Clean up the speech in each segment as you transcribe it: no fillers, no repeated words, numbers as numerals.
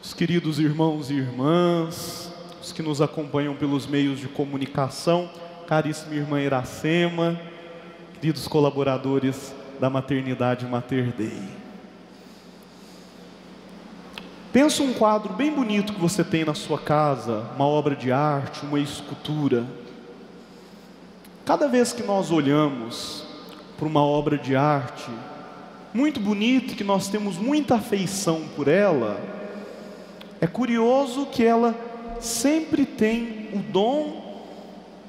Os queridos irmãos e irmãs, os que nos acompanham pelos meios de comunicação, caríssima irmã Iracema, queridos colaboradores da Maternidade Mater Dei. Pensa um quadro bem bonito que você tem na sua casa, uma obra de arte, uma escultura. Cada vez que nós olhamos para uma obra de arte muito bonita, que nós temos muita afeição por ela, é curioso que ela sempre tem o dom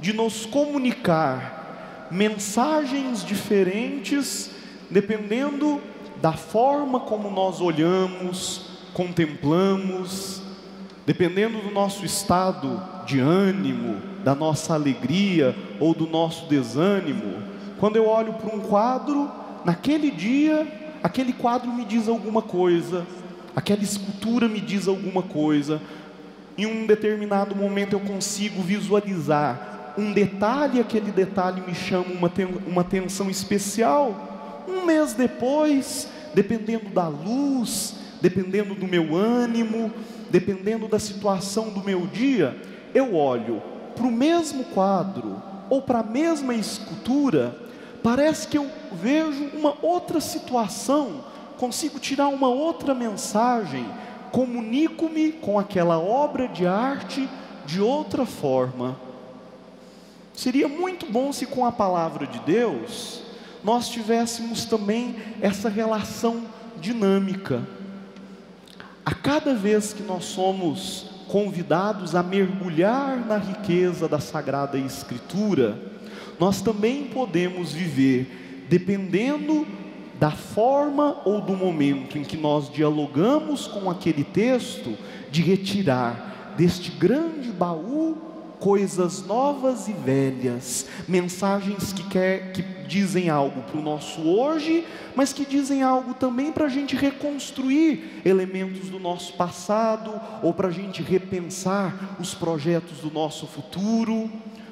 de nos comunicar mensagens diferentes, dependendo da forma como nós olhamos, contemplamos, dependendo do nosso estado de ânimo, da nossa alegria ou do nosso desânimo. Quando eu olho para um quadro, naquele dia, aquele quadro me diz alguma coisa, aquela escultura me diz alguma coisa. Em um determinado momento eu consigo visualizar um detalhe, aquele detalhe me chama uma atenção especial. Um mês depois, dependendo da luz, dependendo do meu ânimo, dependendo da situação do meu dia, eu olho para o mesmo quadro ou para a mesma escultura, parece que eu vejo uma outra situação, consigo tirar uma outra mensagem, comunico-me com aquela obra de arte de outra forma. Seria muito bom se com a palavra de Deus nós tivéssemos também essa relação dinâmica. A cada vez que nós somos convidados a mergulhar na riqueza da Sagrada Escritura, nós também podemos viver, dependendo da forma ou do momento em que nós dialogamos com aquele texto, de retirar deste grande baú coisas novas e velhas, mensagens que dizem algo para o nosso hoje, mas que dizem algo também para a gente reconstruir elementos do nosso passado, ou para a gente repensar os projetos do nosso futuro.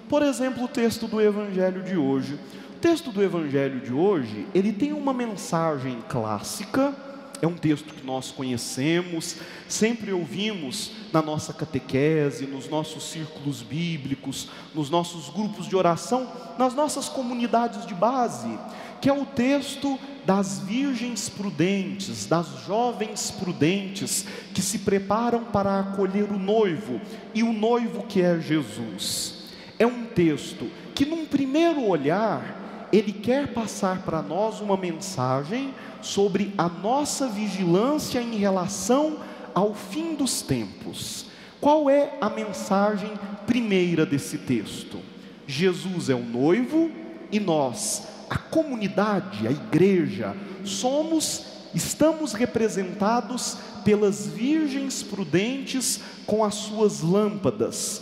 Por exemplo, o texto do Evangelho de hoje. O texto do Evangelho de hoje, ele tem uma mensagem clássica, é um texto que nós conhecemos, sempre ouvimos na nossa catequese, nos nossos círculos bíblicos, nos nossos grupos de oração, nas nossas comunidades de base, que é o texto das virgens prudentes, das jovens prudentes, que se preparam para acolher o noivo, e o noivo que é Jesus. É um texto que, num primeiro olhar, ele quer passar para nós uma mensagem sobre a nossa vigilância em relação ao fim dos tempos. Qual é a mensagem primeira desse texto? Jesus é o noivo e nós, a comunidade, a igreja, estamos representados pelas virgens prudentes com as suas lâmpadas,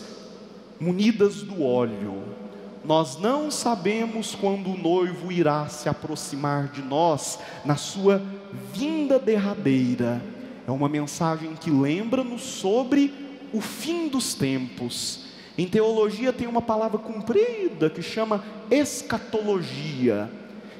munidas do óleo. Nós não sabemos quando o noivo irá se aproximar de nós na sua vinda derradeira. É uma mensagem que lembra-nos sobre o fim dos tempos. Em teologia tem uma palavra comprida que chama escatologia,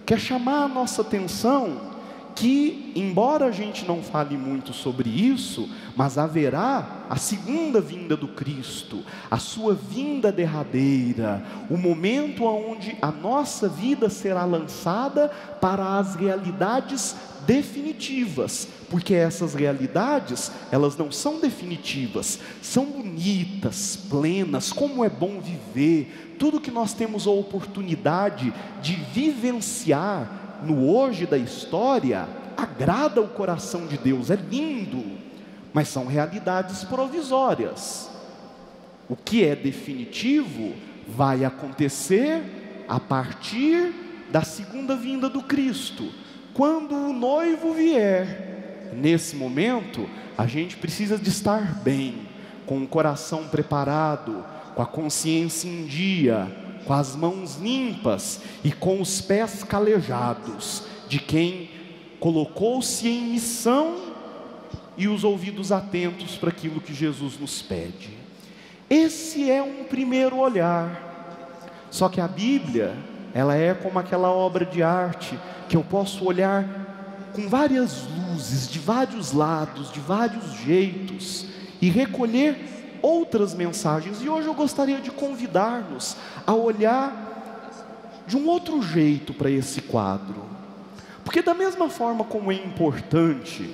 que é chamar a nossa atenção que, embora a gente não fale muito sobre isso, mas haverá a segunda vinda do Cristo, a sua vinda derradeira, o momento onde a nossa vida será lançada para as realidades definitivas, porque essas realidades, elas não são definitivas, são bonitas, plenas, como é bom viver, tudo que nós temos a oportunidade de vivenciar no hoje da história, agrada o coração de Deus, é lindo, mas são realidades provisórias. O que é definitivo vai acontecer a partir da segunda vinda do Cristo, quando o noivo vier. Nesse momento, a gente precisa de estar bem, com o coração preparado, com a consciência em dia, com as mãos limpas e com os pés calejados, de quem colocou-se em missão e os ouvidos atentos para aquilo que Jesus nos pede. Esse é um primeiro olhar. Só que a Bíblia, ela é como aquela obra de arte que eu posso olhar com várias luzes, luzes de vários lados, de vários jeitos, e recolher outras mensagens. E hoje eu gostaria de convidar-nos a olhar de um outro jeito para esse quadro. Porque da mesma forma como é importante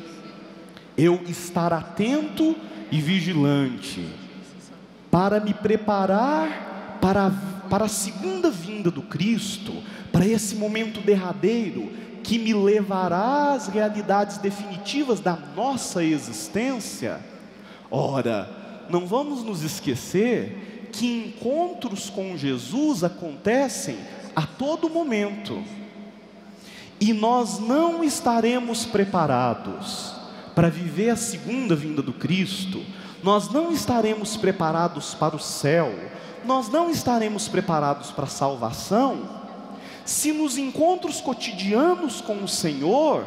eu estar atento e vigilante para me preparar para a segunda vinda do Cristo, para esse momento derradeiro que me levará às realidades definitivas da nossa existência, ora, não vamos nos esquecer que encontros com Jesus acontecem a todo momento, e nós não estaremos preparados para viver a segunda vinda do Cristo, nós não estaremos preparados para o céu, nós não estaremos preparados para a salvação, se nos encontros cotidianos com o Senhor,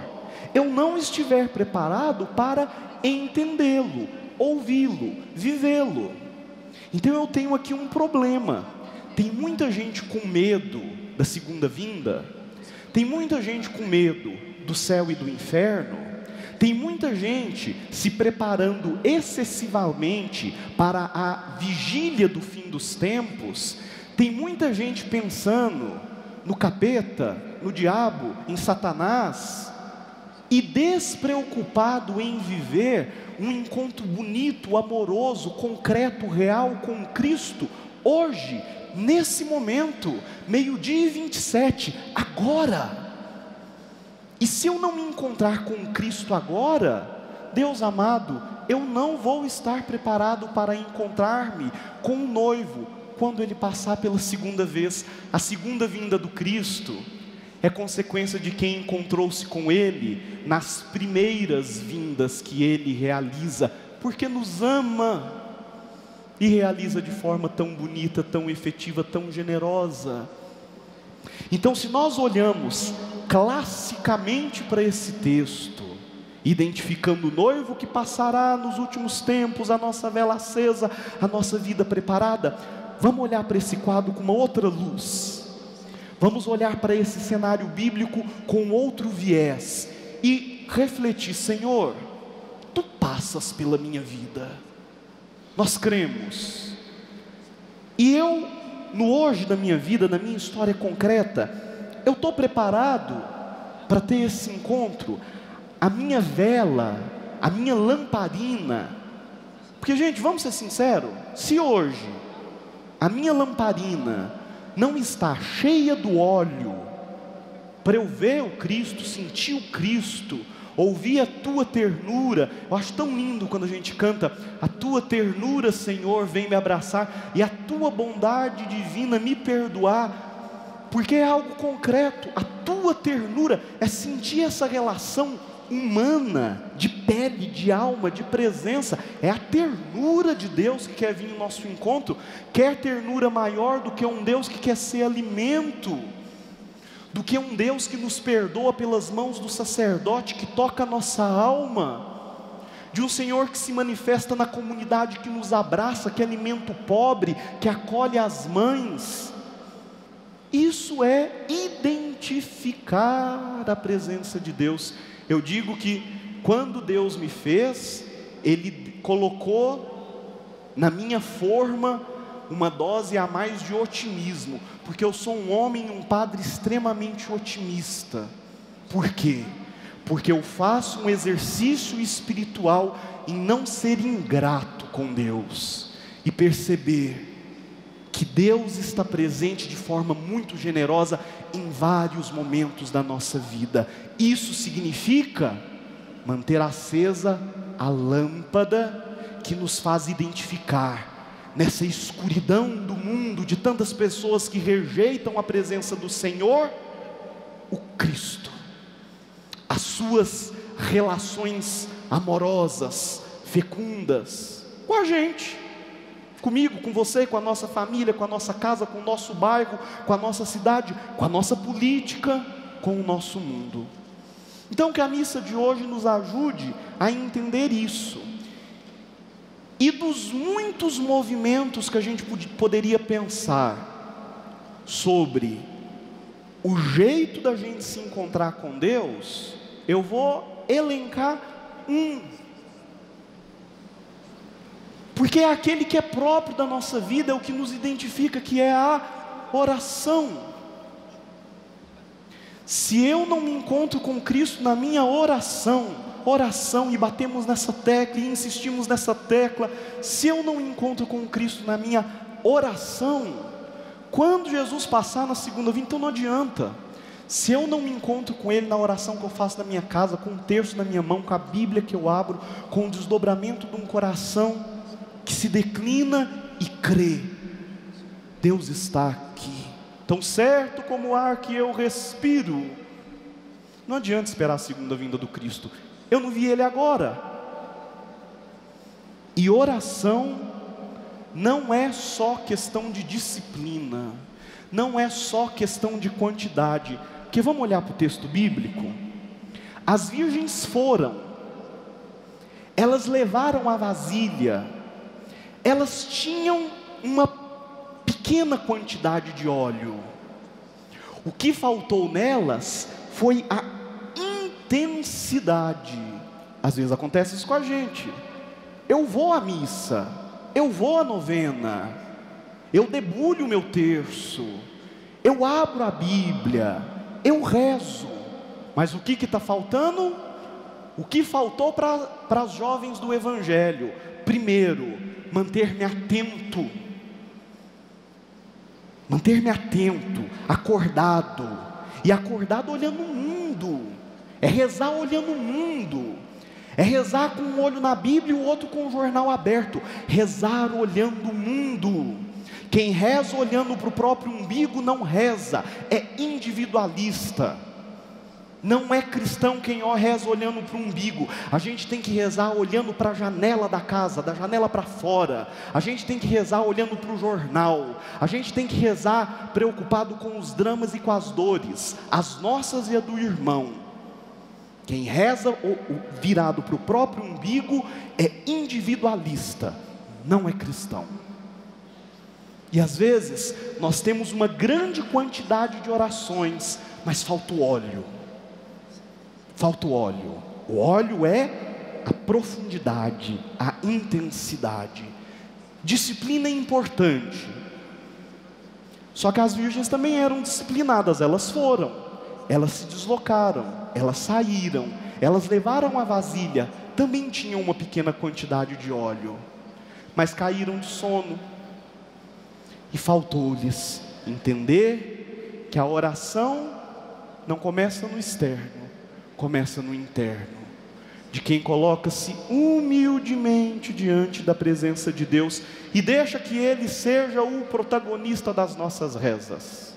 eu não estiver preparado para entendê-lo, ouvi-lo, vivê-lo. Então eu tenho aqui um problema. Tem muita gente com medo da segunda vinda, tem muita gente com medo do céu e do inferno, tem muita gente se preparando excessivamente para a vigília do fim dos tempos, tem muita gente pensando no capeta, no diabo, em Satanás, e despreocupado em viver um encontro bonito, amoroso, concreto, real com Cristo, hoje, nesse momento, 12h27, agora. E se eu não me encontrar com Cristo agora, Deus amado, eu não vou estar preparado para encontrar-me com o noivo, quando ele passar pela segunda vez. A segunda vinda do Cristo é consequência de quem encontrou-se com ele nas primeiras vindas que ele realiza, porque nos ama e realiza de forma tão bonita, tão efetiva, tão generosa. Então, se nós olhamos classicamente para esse texto, identificando o noivo que passará nos últimos tempos, a nossa vela acesa, a nossa vida preparada, vamos olhar para esse quadro com uma outra luz, vamos olhar para esse cenário bíblico com outro viés e refletir: Senhor, Tu passas pela minha vida, nós cremos, e eu, no hoje da minha vida, na minha história concreta, eu estou preparado para ter esse encontro? A minha vela, a minha lamparina, porque gente, vamos ser sinceros, se hoje a minha lamparina não está cheia do óleo, para eu ver o Cristo, sentir o Cristo, ouvir a Tua ternura, eu acho tão lindo quando a gente canta: a Tua ternura, Senhor, vem me abraçar, e a Tua bondade divina me perdoar, porque é algo concreto. A Tua ternura é sentir essa relação humana, de pele, de alma, de presença. É a ternura de Deus que quer vir no nosso encontro. Quer ternura maior do que um Deus que quer ser alimento, do que um Deus que nos perdoa pelas mãos do sacerdote que toca a nossa alma, de um Senhor que se manifesta na comunidade, que nos abraça, que alimenta o pobre, que acolhe as mães. Isso é identificar a presença de Deus. Eu digo que quando Deus me fez, Ele colocou na minha forma uma dose a mais de otimismo, porque eu sou um homem, um padre extremamente otimista. Por quê? Porque eu faço um exercício espiritual em não ser ingrato com Deus, e perceber que Deus está presente de forma muito generosa em vários momentos da nossa vida. Isso significa manter acesa a lâmpada que nos faz identificar, nessa escuridão do mundo, de tantas pessoas que rejeitam a presença do Senhor, o Cristo, as suas relações amorosas, fecundas, com a gente, comigo, com você, com a nossa família, com a nossa casa, com o nosso bairro, com a nossa cidade, com a nossa política, com o nosso mundo. Então que a missa de hoje nos ajude a entender isso. E dos muitos movimentos que a gente poderia pensar sobre o jeito da gente se encontrar com Deus, eu vou elencar um. Porque é aquele que é próprio da nossa vida, é o que nos identifica, que é a oração. Se eu não me encontro com Cristo na minha oração, e batemos nessa tecla e insistimos nessa tecla, se eu não encontro com Cristo na minha oração, quando Jesus passar na segunda vinda, então não adianta. Se eu não me encontro com Ele na oração que eu faço na minha casa, com um terço na minha mão, com a Bíblia que eu abro, com o desdobramento de um coração que se declina e crê, Deus está aqui, tão certo como o ar que eu respiro. Não adianta esperar a segunda vinda do Cristo, eu não vi Ele agora. E oração não é só questão de disciplina, não é só questão de quantidade, porque vamos olhar para o texto bíblico. As virgens foram, elas levaram a vasilha, elas tinham uma pequena quantidade de óleo. O que faltou nelas foi a intensidade. Às vezes acontece isso com a gente. Eu vou à missa, eu vou à novena, eu debulho o meu terço, eu abro a Bíblia, eu rezo, mas o que está faltando? O que faltou para as jovens do Evangelho? Primeiro, manter-me atento, acordado, e acordado olhando o mundo, é rezar olhando o mundo, é rezar com um olho na Bíblia e o outro com o jornal aberto, rezar olhando o mundo. Quem reza olhando para o próprio umbigo não reza, é individualista. Não é cristão quem reza olhando para o umbigo. A gente tem que rezar olhando para a janela da casa, da janela para fora. A gente tem que rezar olhando para o jornal. A gente tem que rezar preocupado com os dramas e com as dores, as nossas e a do irmão. Quem reza virado para o próprio umbigo é individualista, não é cristão. E às vezes nós temos uma grande quantidade de orações, mas falta o óleo. Falta o óleo. O óleo é a profundidade, a intensidade. Disciplina é importante. Só que as virgens também eram disciplinadas, elas foram, elas se deslocaram, elas saíram, elas levaram a vasilha, também tinham uma pequena quantidade de óleo, mas caíram de sono. E faltou-lhes entender que a oração não começa no externo, começa no interno, de quem coloca-se humildemente diante da presença de Deus e deixa que Ele seja o protagonista das nossas rezas.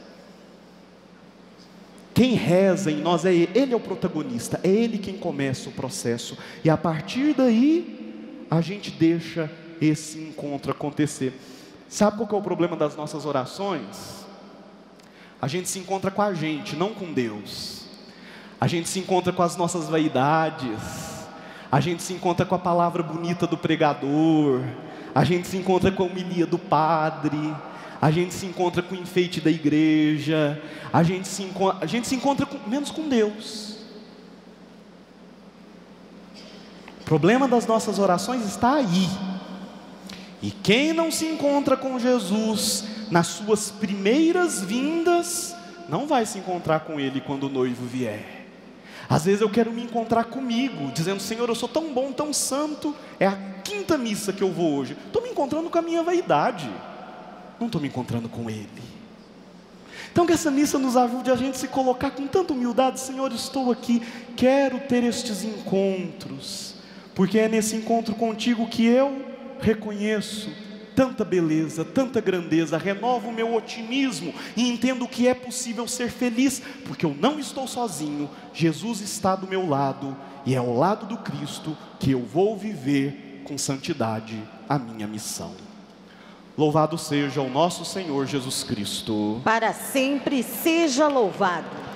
Quem reza em nós é Ele, Ele é o protagonista, é Ele quem começa o processo, e a partir daí a gente deixa esse encontro acontecer. Sabe qual que é o problema das nossas orações? A gente se encontra com a gente, não com Deus. A gente se encontra com as nossas vaidades, a gente se encontra com a palavra bonita do pregador, a gente se encontra com a homilia do padre, a gente se encontra com o enfeite da igreja, a gente se encontra menos com Deus. O problema das nossas orações está aí. E quem não se encontra com Jesus nas suas primeiras vindas, não vai se encontrar com Ele quando o noivo vier. Às vezes eu quero me encontrar comigo, dizendo: Senhor, eu sou tão bom, tão santo, é a 5ª missa que eu vou hoje. Estou me encontrando com a minha vaidade, não estou me encontrando com Ele. Então que essa missa nos ajude a gente se colocar com tanta humildade: Senhor, estou aqui, quero ter estes encontros, porque é nesse encontro contigo que eu reconheço tanta beleza, tanta grandeza, renovo o meu otimismo e entendo que é possível ser feliz, porque eu não estou sozinho, Jesus está do meu lado, e é ao lado do Cristo que eu vou viver com santidade a minha missão. Louvado seja o nosso Senhor Jesus Cristo. Para sempre seja louvado.